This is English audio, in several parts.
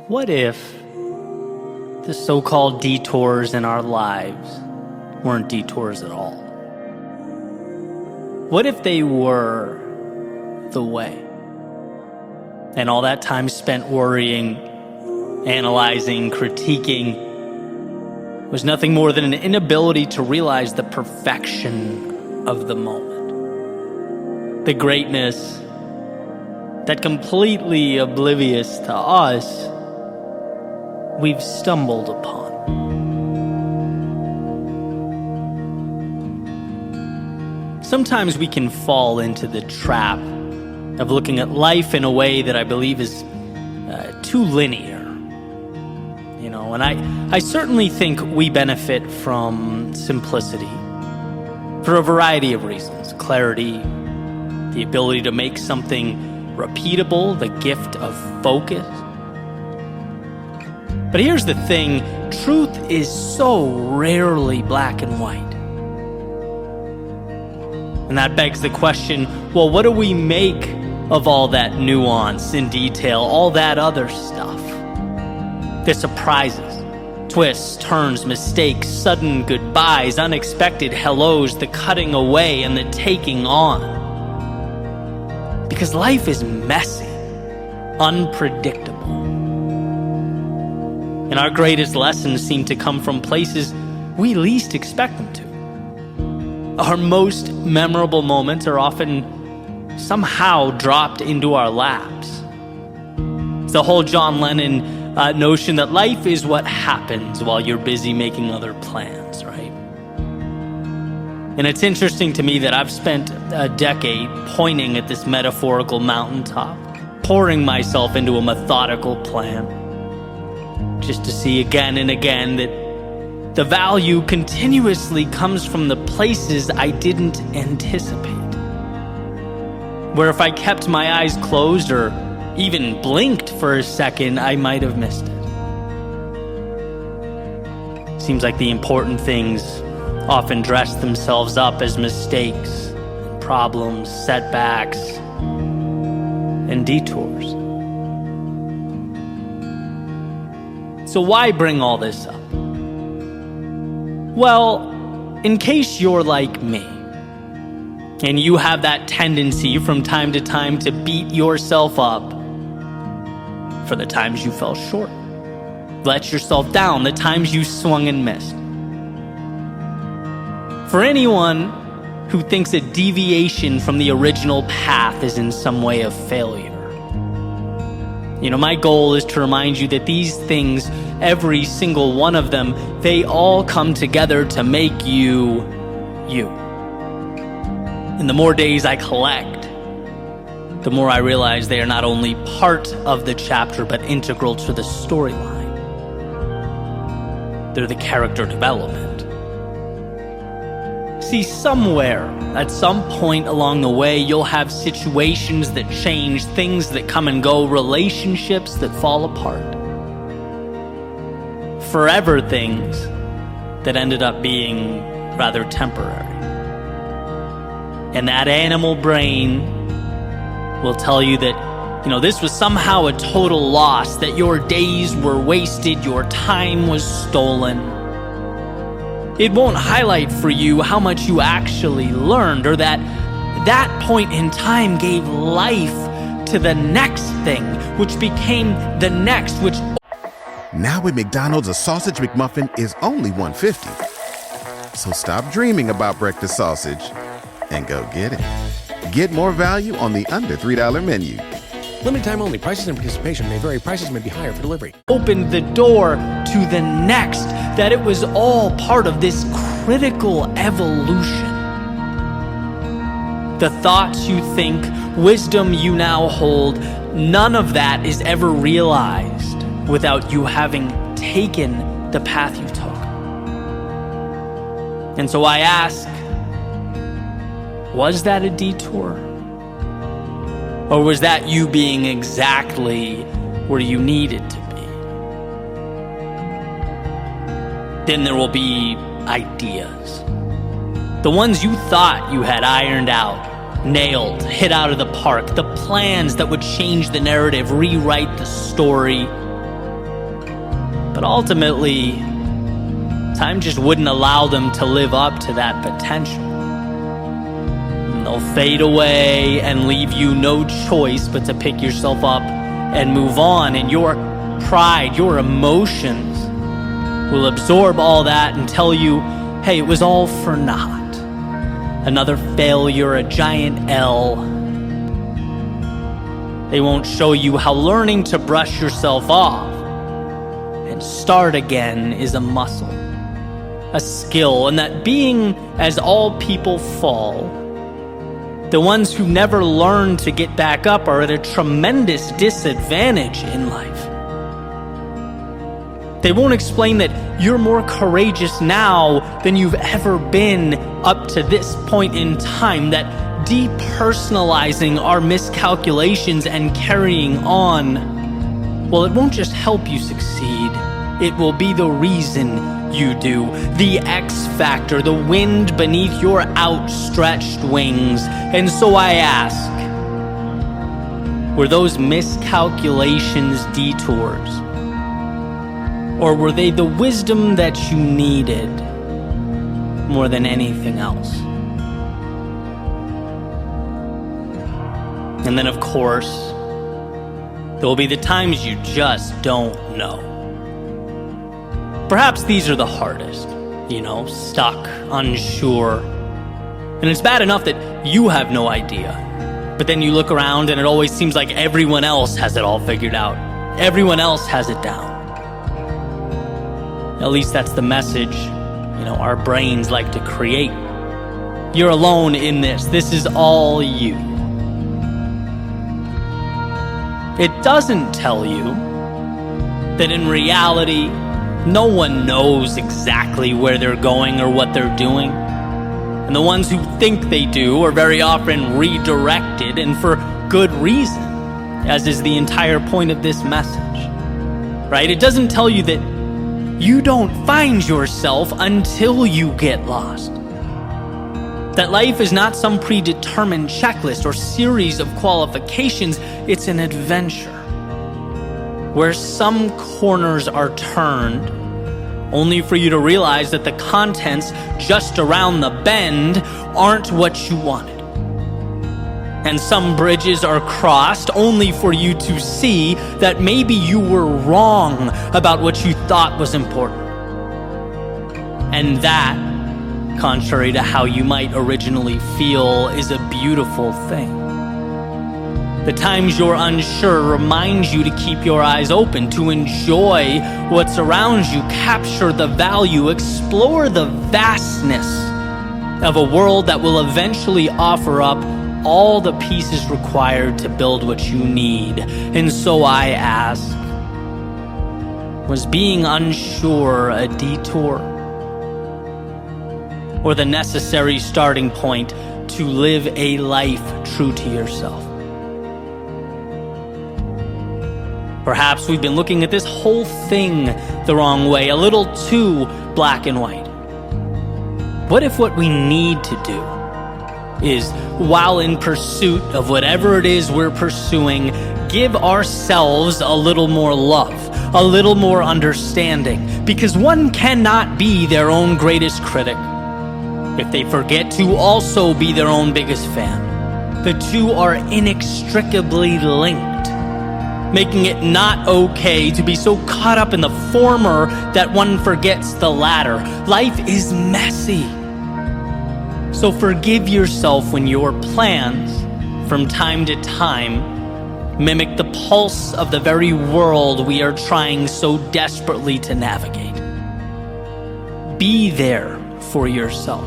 What if the so-called detours in our lives weren't detours at all? What if they were the way? And all that time spent worrying, analyzing, critiquing was nothing more than an inability to realize the perfection of the moment. The greatness that, completely oblivious to us, we've stumbled upon. Sometimes we can fall into the trap of looking at life in a way that I believe is too linear. And I certainly think we benefit from simplicity for a variety of reasons. Clarity, the ability to make something repeatable, the gift of focus. But here's the thing, truth is so rarely black and white. And that begs the question, well, what do we make of all that nuance and detail, all that other stuff? The surprises, twists, turns, mistakes, sudden goodbyes, unexpected hellos, the cutting away and the taking on. Because life is messy, unpredictable. And our greatest lessons seem to come from places we least expect them to. Our most memorable moments are often somehow dropped into our laps. It's the whole John Lennon notion that life is what happens while you're busy making other plans, right? And it's interesting to me that I've spent a decade pointing at this metaphorical mountaintop, pouring myself into a methodical plan, just to see again and again that the value continuously comes from the places I didn't anticipate. Where if I kept my eyes closed or even blinked for a second, I might have missed it. Seems like the important things often dress themselves up as mistakes, problems, setbacks, and detours. So why bring all this up? Well, in case you're like me, and you have that tendency from time to time to beat yourself up for the times you fell short, let yourself down, the times you swung and missed. For anyone who thinks a deviation from the original path is in some way a failure, my goal is to remind you that these things, every single one of them, they all come together to make you, you. And the more days I collect, the more I realize they are not only part of the chapter, but integral to the storyline. They're the character development. See, somewhere, at some point along the way, you'll have situations that change, things that come and go, relationships that fall apart. Forever things that ended up being rather temporary. And that animal brain will tell you that, this was somehow a total loss, that your days were wasted, your time was stolen. It won't highlight for you how much you actually learned, or that point in time gave life to the next thing, which became the next, which... Now at McDonald's, a Sausage McMuffin is only $1.50. So stop dreaming about breakfast sausage and go get it. Get more value on the under $3 menu. Limited time only. Prices and participation may vary. Prices may be higher for delivery. Opened the door to the next, that it was all part of this critical evolution. The thoughts you think, wisdom you now hold, none of that is ever realized without you having taken the path you took. And so I ask, was that a detour? Or was that you being exactly where you needed to be? Then there will be ideas. The ones you thought you had ironed out, nailed, hit out of the park, the plans that would change the narrative, rewrite the story. But ultimately, time just wouldn't allow them to live up to that potential. And they'll fade away and leave you no choice but to pick yourself up and move on. And your pride, your emotions will absorb all that and tell you, hey, it was all for naught. Another failure, a giant L. They won't show you how learning to brush yourself off and start again is a muscle, a skill, and that being as all people fall, the ones who never learn to get back up are at a tremendous disadvantage in life. They won't explain that you're more courageous now than you've ever been up to this point in time, that depersonalizing our miscalculations and carrying on, well, it won't just help you succeed, it will be the reason you do, the X factor, the wind beneath your outstretched wings. And so I ask, were those miscalculations detours? Or were they the wisdom that you needed more than anything else? And then, of course, there will be the times you just don't know. Perhaps these are the hardest, stuck, unsure. And it's bad enough that you have no idea. But then you look around and it always seems like everyone else has it all figured out. Everyone else has it down. At least that's the message, our brains like to create. You're alone in this. This is all you. It doesn't tell you that in reality, no one knows exactly where they're going or what they're doing. And the ones who think they do are very often redirected, and for good reason, as is the entire point of this message. Right? It doesn't tell you that you don't find yourself until you get lost. That life is not some predetermined checklist or series of qualifications. It's an adventure where some corners are turned only for you to realize that the contents just around the bend aren't what you wanted. And some bridges are crossed only for you to see that maybe you were wrong about what you thought was important. And that, contrary to how you might originally feel, is a beautiful thing. The times you're unsure remind you to keep your eyes open, to enjoy what's around you, capture the value, explore the vastness of a world that will eventually offer up all the pieces required to build what you need. And so I ask, was being unsure a detour? Or the necessary starting point to live a life true to yourself? Perhaps we've been looking at this whole thing the wrong way, a little too black and white. What if what we need to do is, while in pursuit of whatever it is we're pursuing, give ourselves a little more love, a little more understanding, because one cannot be their own greatest critic if they forget to also be their own biggest fan. The two are inextricably linked, making it not okay to be so caught up in the former that one forgets the latter. Life is messy. So forgive yourself when your plans, from time to time, mimic the pulse of the very world we are trying so desperately to navigate. Be there for yourself.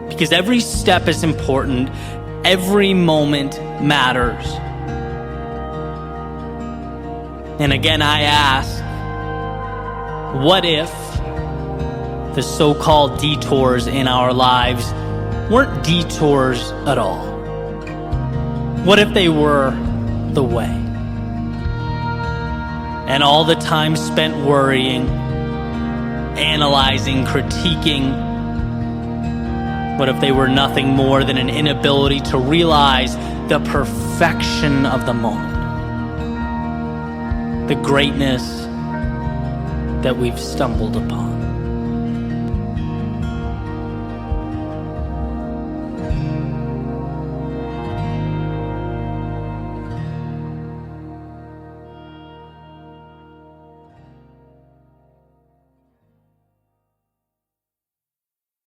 Because every step is important, every moment matters. And again, I ask, what if the so-called detours in our lives weren't detours at all? What if they were the way? And all the time spent worrying, analyzing, critiquing, what if they were nothing more than an inability to realize the perfection of the moment? the greatness that we've stumbled upon.